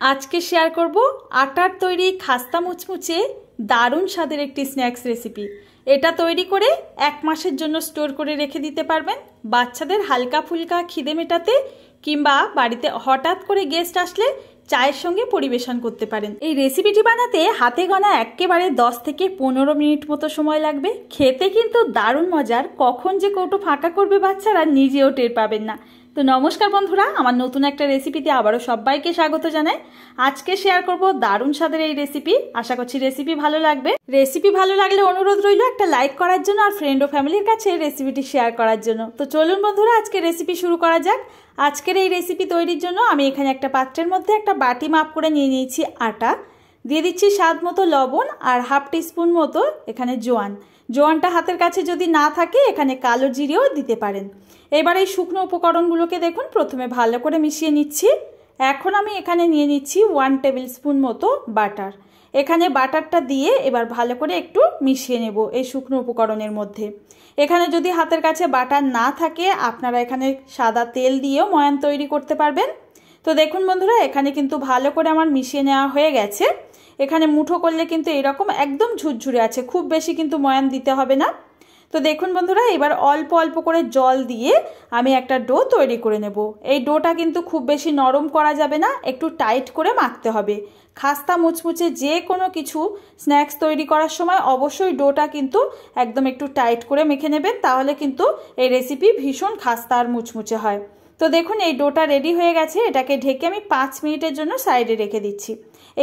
আজকে শেয়ার করব আটার তৈরি খাস্তা মুচমুচে দারুণ স্বাদের একটি স্ন্যাক্স রেসিপি। এটা তৈরি করে 1 মাসের জন্য স্টোর করে রেখে দিতে পারবেন বাচ্চাদের হালকা ফুলকা খিদে মেটাতে, কিংবা বাড়িতে হঠাৎ করে গেস্ট আসলে চায়ের সঙ্গে পরিবেশন করতে পারেন। এই রেসিপিটি বানাতে হাতে গোনা একেবারে 10 থেকে 15 মিনিট মতো সময় লাগবে। খেতে কিন্তু দারুণ মজার, কখন যে কৌটো ফাঁকা করবে বাচ্চারা নিজেও টের পাবেন না। তো নমস্কার বন্ধুরা, আমার নতুন একটা রেসিপিতে আবারও সবাইকে স্বাগত জানাই। আজকে শেয়ার করব দারুণ স্বাদের এই রেসিপি। আশা করছি রেসিপি ভালো লাগবে। রেসিপি ভালো লাগলে অনুরোধ রইল একটা লাইক করার জন্য, আর ফ্রেন্ড ও ফ্যামিলির কাছে রেসিপিটি শেয়ার করার জন্য। তো চলুন বন্ধুরা, আজকে রেসিপি শুরু করা যাক। আজকের এই রেসিপি তৈরির জন্য আমি এখানে একটা পাত্রের মধ্যে একটা বাটি মাপ করে নিয়ে নিয়েছি আটা, দিয়ে দিচ্ছি স্বাদ মতো লবণ, আর হাফ টিস্পুন মতো এখানে জোয়ানটা হাতের কাছে যদি না থাকে এখানে কালো জিরেও দিতে পারেন। এবার এই শুকনো উপকরণগুলোকে দেখুন প্রথমে ভালো করে মিশিয়ে নিচ্ছি। এখন আমি এখানে নিয়ে নিচ্ছি 1 টেবিল স্পুন মতো বাটার। এখানে বাটারটা দিয়ে এবার ভালো করে একটু মিশিয়ে নেব এই শুকনো উপকরণের মধ্যে। এখানে যদি হাতের কাছে বাটার না থাকে আপনারা এখানে সাদা তেল দিয়েও ময়ান তৈরি করতে পারবেন। তো দেখুন বন্ধুরা, এখানে কিন্তু ভালো করে আমার মিশিয়ে নেওয়া হয়ে গেছে। এখানে মুঠো করলে কিন্তু এরকম একদম ঝুরঝুরে আছে, খুব বেশি কিন্তু ময়ান দিতে হবে না। তো দেখুন বন্ধুরা, এবার অল্প অল্প করে জল দিয়ে আমি একটা ডো তৈরি করে নেব। এই ডোটা কিন্তু খুব বেশি নরম করা যাবে না, একটু টাইট করে মাখতে হবে। খাস্তা মুচমুচে যে কোনো কিছু স্ন্যাক্স তৈরি করার সময় অবশ্যই ডোটা কিন্তু একদম একটু টাইট করে মেখে নেবেন, তাহলে কিন্তু এই রেসিপি ভীষণ খাস্তা আর মুচমুচে হয়। তো দেখুন এই ডোটা রেডি হয়ে গেছে, এটাকে ঢেকে আমি 5 মিনিটের জন্য সাইডে রেখে দিচ্ছি।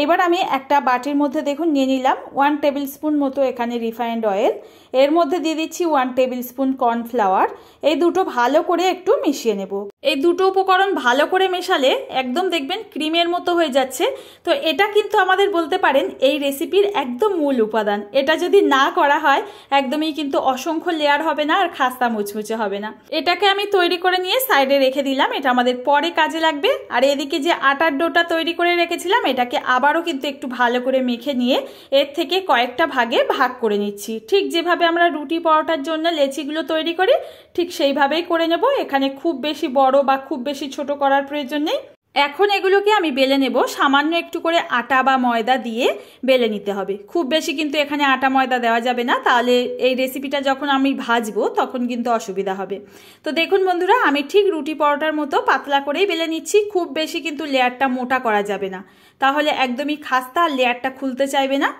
এবার আমি একটা বাটির মধ্যে দেখুন নিয়ে নিলাম 1 টেবিল স্পুন মতো এখানে রিফাইন্ড অয়েল, এর মধ্যে দিয়ে দিচ্ছি 1 টেবিল স্পুন কর্নফ্লাওয়ার। এই দুটো ভালো করে একটু মিশিয়ে নেব। এই দুটো উপকরণ ভালো করে মেশালে একদম দেখবেন ক্রিমের মতো হয়ে যাচ্ছে। তো এটা কিন্তু আমাদের বলতে পারেন এই রেসিপির একদম মূল উপাদান। এটা যদি না করা হয় একদমই কিন্তু অসংখ্য লেয়ার হবে না আর খাস্তা মুচমুচে হবে না। এটাকে আমি তৈরি করে নিয়ে সাইডে রেখে দিলাম, এটা আমাদের পরে কাজে লাগবে। আর এদিকে যে আটার ডোটা তৈরি করে রেখেছিলাম এটাকে আবারও কিন্তু একটু ভালো করে মেখে নিয়ে এর থেকে কয়েকটা ভাগে ভাগ করে নিচ্ছি। ঠিক যেভাবে আমরা রুটি পরোটার জন্য লেচিগুলো তৈরি করি ঠিক সেইভাবেই করে নেব। এখানে খুব বেশি বড় বা খুব বেশি ছোট করার প্রয়োজন নেই। এখন এগুলোকে আমি বেলে নেব। সামান্য একটু করে আটা বা ময়দা দিয়ে বেলে নিতে হবে, খুব বেশি কিন্তু এখানে আটা ময়দা দেওয়া যাবে না, তাহলে এই রেসিপিটা যখন আমি ভাজবো তখন কিন্তু অসুবিধা হবে। তো দেখুন বন্ধুরা, আমি ঠিক রুটি পরোটার মতো পাতলা করেই বেলে নিচ্ছি। খুব বেশি কিন্তু লেয়ারটা মোটা করা যাবে না, তাহলে একদমই খাস্তা লেয়ারটা খুলতে চাইবে না।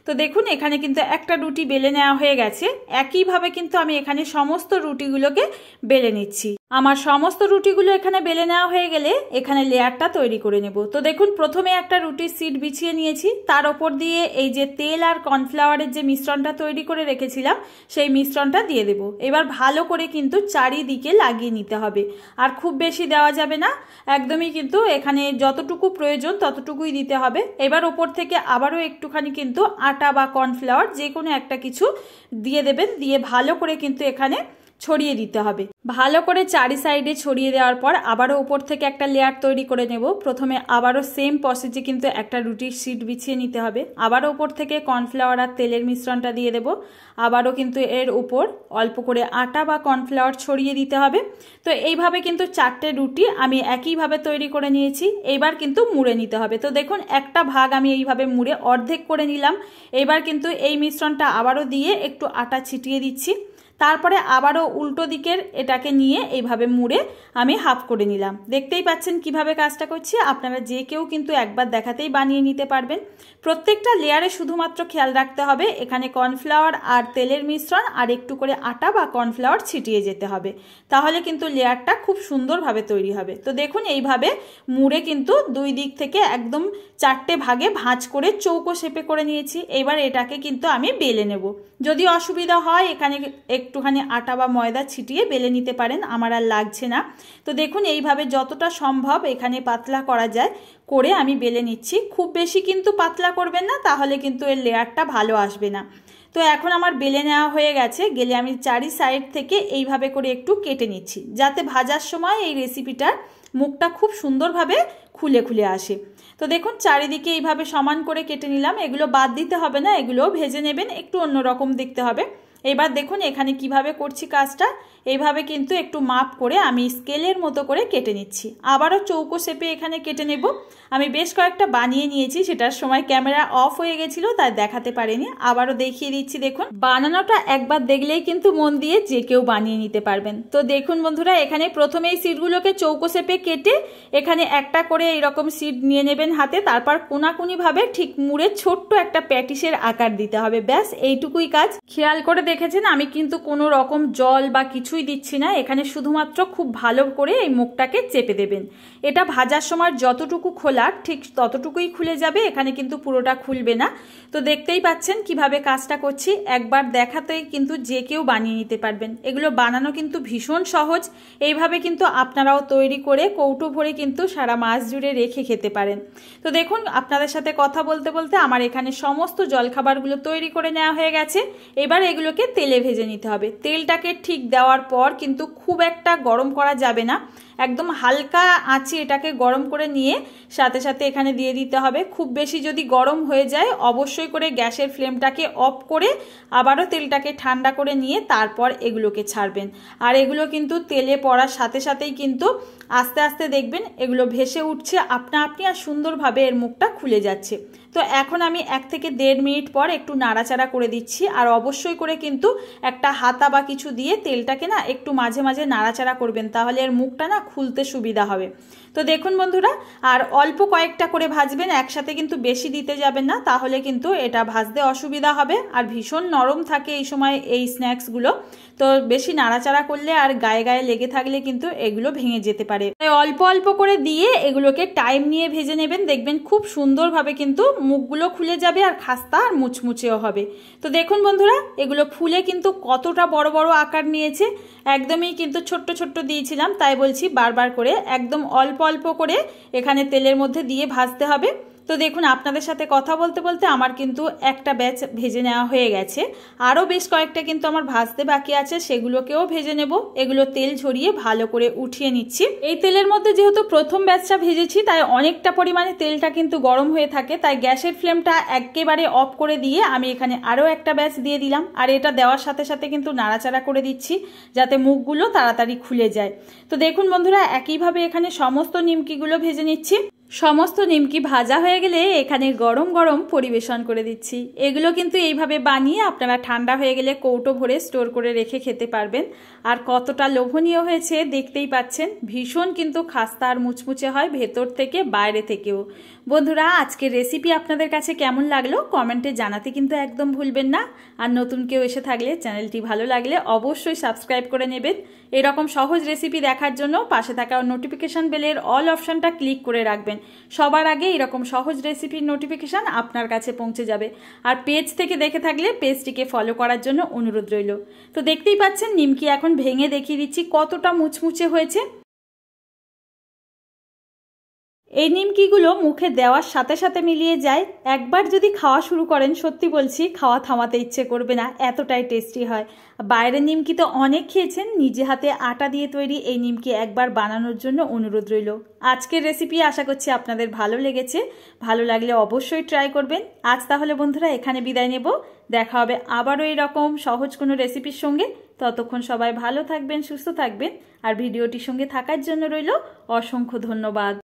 তো দেখুন এখানে কিন্তু একটা রুটি বেলে নেওয়া হয়ে গেছে। একইভাবে কিন্তু আমি এখানে সমস্ত রুটিগুলোকে বেলে নিচ্ছি। আমার সমস্ত রুটিগুলো এখানে বেলে নেওয়া হয়ে গেলে এখানে লেয়ারটা তৈরি করে নেব। তো দেখুন প্রথমে একটা রুটির সিট বিছিয়ে নিয়েছি, তার ওপর দিয়ে এই যে তেল আর কর্নফ্লাওয়ারের যে মিশ্রণটা তৈরি করে রেখেছিলাম সেই মিশ্রণটা দিয়ে দেব। এবার ভালো করে কিন্তু চারিদিকে লাগিয়ে নিতে হবে, আর খুব বেশি দেওয়া যাবে না, একদমই কিন্তু এখানে যতটুকু প্রয়োজন ততটুকুই দিতে হবে। এবার ওপর থেকে আবারও একটুখানি কিন্তু আটা বা কর্নফ্লাওয়ার যে কোনো একটা কিছু দিয়ে দেবেন, দিয়ে ভালো করে কিন্তু এখানে ছড়িয়ে দিতে হবে। ভালো করে চারি সাইডে ছড়িয়ে দেওয়ার পর আবারও উপর থেকে একটা লেয়ার তৈরি করে নেব। প্রথমে আবারও সেম প্রসেসে কিন্তু একটা রুটির শিট বিছিয়ে নিতে হবে। আবারও উপর থেকে কর্নফ্লাওয়ার আর তেলের মিশ্রণটা দিয়ে দেব। আবারও কিন্তু এর উপর অল্প করে আটা বা কর্নফ্লাওয়ার ছড়িয়ে দিতে হবে। তো এইভাবে কিন্তু 4টে রুটি আমি একইভাবে তৈরি করে নিয়েছি। এইবার কিন্তু মুড়ে নিতে হবে। তো দেখুন একটা ভাগ আমি এইভাবে মুড়ে অর্ধেক করে নিলাম। এবার কিন্তু এই মিশ্রণটা আবারও দিয়ে একটু আটা ছিটিয়ে দিচ্ছি। তারপরে আবারও উল্টো দিকের এটাকে নিয়ে এইভাবে মুড়ে আমি হাফ করে নিলাম। দেখতেই পাচ্ছেন কিভাবে কাজটা করছি। আপনারা যে কেউ কিন্তু একবার দেখাতেই বানিয়ে নিতে পারবেন। প্রত্যেকটা লেয়ারে শুধুমাত্র খেয়াল রাখতে হবে এখানে কর্নফ্লাওয়ার আর তেলের মিশ্রণ আর একটু করে আটা বা কর্নফ্লাওয়ার ছিটিয়ে যেতে হবে, তাহলে কিন্তু লেয়ারটা খুব সুন্দরভাবে তৈরি হবে। তো দেখুন এইভাবে মুড়ে কিন্তু দুই দিক থেকে একদম 4টে ভাগে ভাঁজ করে চৌকো শেপে করে নিয়েছি। এবার এটাকে কিন্তু আমি বেলে নেব। যদি অসুবিধা হয় এখানে একটুখানি আটা বা ময়দা ছিটিয়ে বেলে নিতে পারেন, আমার আর লাগছে না। তো দেখুন এইভাবে যতটা সম্ভব এখানে পাতলা করা যায় করে আমি বেলে নিচ্ছি। খুব বেশি কিন্তু পাতলা করবেন না, তাহলে কিন্তু এর লেয়ারটা ভালো আসবে না। তো এখন আমার বেলে নেওয়া হয়ে গেছে, গেলে আমি চারি সাইড থেকে এইভাবে করে একটু কেটে নিচ্ছি, যাতে ভাজার সময় এই রেসিপিটার মুখটা খুব সুন্দরভাবে খুলে খুলে আসে। তো দেখুন চারিদিকে এইভাবে সমান করে কেটে নিলাম। এগুলো বাদ দিতে হবে না, এগুলোও ভেজে নেবেন, একটু অন্যরকম দেখতে হবে। এবার দেখুন এখানে কিভাবে করছি কাজটা। এইভাবে কিন্তু একটু মাপ করে আমি স্কেলের মতো করে কেটে নিচ্ছি। আবারও চৌকো শেপে এখানে কেটে নেব। আমি বেশ কয়েকটা বানিয়ে নিয়েছি, সেটার সময় ক্যামেরা অফ হয়ে গেছিলো তাই দেখাতে পারিনি। আবারও দেখিয়ে দিচ্ছি। দেখুন, বানানোটা একবার দেখলেই কিন্তু মন দিয়ে যে কেউ বানিয়ে নিতে পারবেন। তো দেখুন বন্ধুরা, এখানে প্রথমে এই সিটগুলোকে চৌকো শেপে কেটে এখানে একটা করে এইরকম সিট নিয়ে নেবেন হাতে, তারপর কোনাকুনি ভাবে ঠিক মুড়ে ছোট্ট একটা প্যাটিসের আকার দিতে হবে। ব্যাস এইটুকুই কাজ। খেয়াল করে দেখেছেন আমি কিন্তু কোনো রকম জল বা কিছুই দিচ্ছি না, এখানে শুধুমাত্র খুব ভালো করে এই মুখটাকে চেপে দেবেন। এটা ভাজার সময় যতটুকু খোলার ঠিক ততটুকুই খুলে যাবে, এখানে কিন্তু পুরোটা খুলবে না। তো দেখতেই পাচ্ছেন কিভাবে কাজটা করছি, একবার দেখাতেই কিন্তু যে কেউ বানিয়ে নিতে পারবেন। এগুলো বানানো কিন্তু ভীষণ সহজ। এইভাবে কিন্তু আপনারাও তৈরি করে কৌটো ভরে কিন্তু সারা মাস জুড়ে রেখে খেতে পারেন। তো দেখুন, আপনাদের সাথে কথা বলতে বলতে আমার এখানে সমস্ত জলখাবারগুলো তৈরি করে নেওয়া হয়ে গেছে। এবার এগুলোকে তেলে ভেজে নিতে হবে। তেলটাকে ঠিক দেওয়ার পর কিন্তু খুব একটা গরম করা যাবে না, একদম হালকা আঁচে এটাকে গরম করে নিয়ে সাথে সাথে এখানে দিয়ে দিতে হবে। খুব বেশি যদি গরম হয়ে যায় অবশ্যই করে গ্যাসের ফ্লেমটাকে অফ করে আবারও তেলটাকে ঠান্ডা করে নিয়ে তারপর এগুলোকে ছাড়বেন। আর এগুলো কিন্তু তেলে পড়ার সাথে সাথেই কিন্তু আস্তে আস্তে দেখবেন এগুলো ভেসে উঠছে আপনা আপনি, আর সুন্দরভাবে এর মুখটা খুলে যাচ্ছে। তো এখন আমি 1 থেকে 1.5 মিনিট পর একটু নাড়াচাড়া করে দিচ্ছি। আর অবশ্যই করে কিন্তু একটা হাতা বা কিছু দিয়ে তেলটাকে না একটু মাঝে মাঝে নাড়াচাড়া করবেন, তাহলে এর মুখটা না খুলতে সুবিধা হবে। তো দেখুন বন্ধুরা, আর অল্প কয়েকটা করে ভাজবেন, একসাথে কিন্তু বেশি দিতে যাবেন না, তাহলে কিন্তু এটা ভাজতে অসুবিধা হবে। আর ভীষণ নরম থাকে এই সময় এই স্ন্যাক্সগুলো, তো বেশি নাড়াচাড়া করলে আর গায়ে গায়ে লেগে থাকলে কিন্তু এগুলো ভেঙে যেতে পারে। অল্প অল্প করে দিয়ে এগুলোকে টাইম নিয়ে ভেজে নেবেন, দেখবেন খুব সুন্দরভাবে কিন্তু মুখগুলো খুলে যাবে আর খাস্তা আর মুচমুচেও হবে। তো দেখুন বন্ধুরা, এগুলো ফুলে কিন্তু কতটা বড় বড় আকার নিয়েছে। একদমই কিন্তু ছোট্ট ছোট্ট দিয়েছিলাম, তাই বলছি বারবার করে একদম অল্প অল্প করে এখানে তেলের মধ্যে দিয়ে ভাজতে হবে। তো দেখুন, আপনাদের সাথে কথা বলতে বলতে আমার কিন্তু একটা ব্যাচ ভেজে নেওয়া হয়ে গেছে। আরও বেশ কয়েকটা কিন্তু আমার ভাজতে বাকি আছে, সেগুলোকেও ভেজে নেব। এগুলো তেল ঝরিয়ে ভালো করে উঠিয়ে নিচ্ছি। এই তেলের মধ্যে যেহেতু প্রথম ব্যাচটা ভেজেছি তাই অনেকটা পরিমাণে তেলটা কিন্তু গরম হয়ে থাকে, তাই গ্যাসের ফ্লেমটা একেবারে অফ করে দিয়ে আমি এখানে আরও একটা ব্যাচ দিয়ে দিলাম। আর এটা দেওয়ার সাথে সাথে কিন্তু নাড়াচাড়া করে দিচ্ছি যাতে মুখগুলো তাড়াতাড়ি খুলে যায়। তো দেখুন বন্ধুরা, একইভাবে এখানে সমস্ত নিমকিগুলো ভেজে নিচ্ছি। সমস্ত নিমকি ভাজা হয়ে গেলে এখানে গরম গরম পরিবেশন করে দিচ্ছি। এগুলো কিন্তু এইভাবে বানিয়ে আপনারা ঠান্ডা হয়ে গেলে কৌটো ভরে স্টোর করে রেখে খেতে পারবেন। আর কতটা লোভনীয় হয়েছে দেখতেই পাচ্ছেন, ভীষণ কিন্তু খাস্তা আর মুচমুচে হয় ভেতর থেকে বাইরে থেকেও। বন্ধুরা, আজকের রেসিপি আপনাদের কাছে কেমন লাগলো কমেন্টে জানাতে কিন্তু একদম ভুলবেন না। আর নতুন কেউ এসে থাকলে চ্যানেলটি ভালো লাগলে অবশ্যই সাবস্ক্রাইব করে নেবেন। এরকম সহজ রেসিপি দেখার জন্য পাশে থাকা নোটিফিকেশন বেলের অল অপশনটা ক্লিক করে রাখবেন। সবার আগে এরকম সহজ রেসিপির নোটিফিকেশান আপনার কাছে পৌঁছে যাবে। আর পেজ থেকে দেখে থাকলে পেজটিকে ফলো করার জন্য অনুরোধ রইল। তো দেখতেই পাচ্ছেন নিমকি এখন ভেঙে দেখিয়ে দিচ্ছি কতটা মুচমুচে হয়েছে। এই নিমকিগুলো মুখে দেওয়ার সাথে সাথে মিলিয়ে যায়। একবার যদি খাওয়া শুরু করেন সত্যি বলছি খাওয়া থামাতে ইচ্ছে করবে না, এতটাই টেস্টি হয়। বাইরের নিমকি তো অনেক খেয়েছেন, নিজে হাতে আটা দিয়ে তৈরি এই নিমকি একবার বানানোর জন্য অনুরোধ রইল। আজকের রেসিপি আশা করছি আপনাদের ভালো লেগেছে, ভালো লাগলে অবশ্যই ট্রাই করবেন। আজ তাহলে বন্ধুরা এখানে বিদায় নেব, দেখা হবে আবারও এরকম সহজ কোনো রেসিপির সঙ্গে। ততক্ষণ সবাই ভালো থাকবেন, সুস্থ থাকবেন। আর ভিডিওটির সঙ্গে থাকার জন্য রইল অসংখ্য ধন্যবাদ।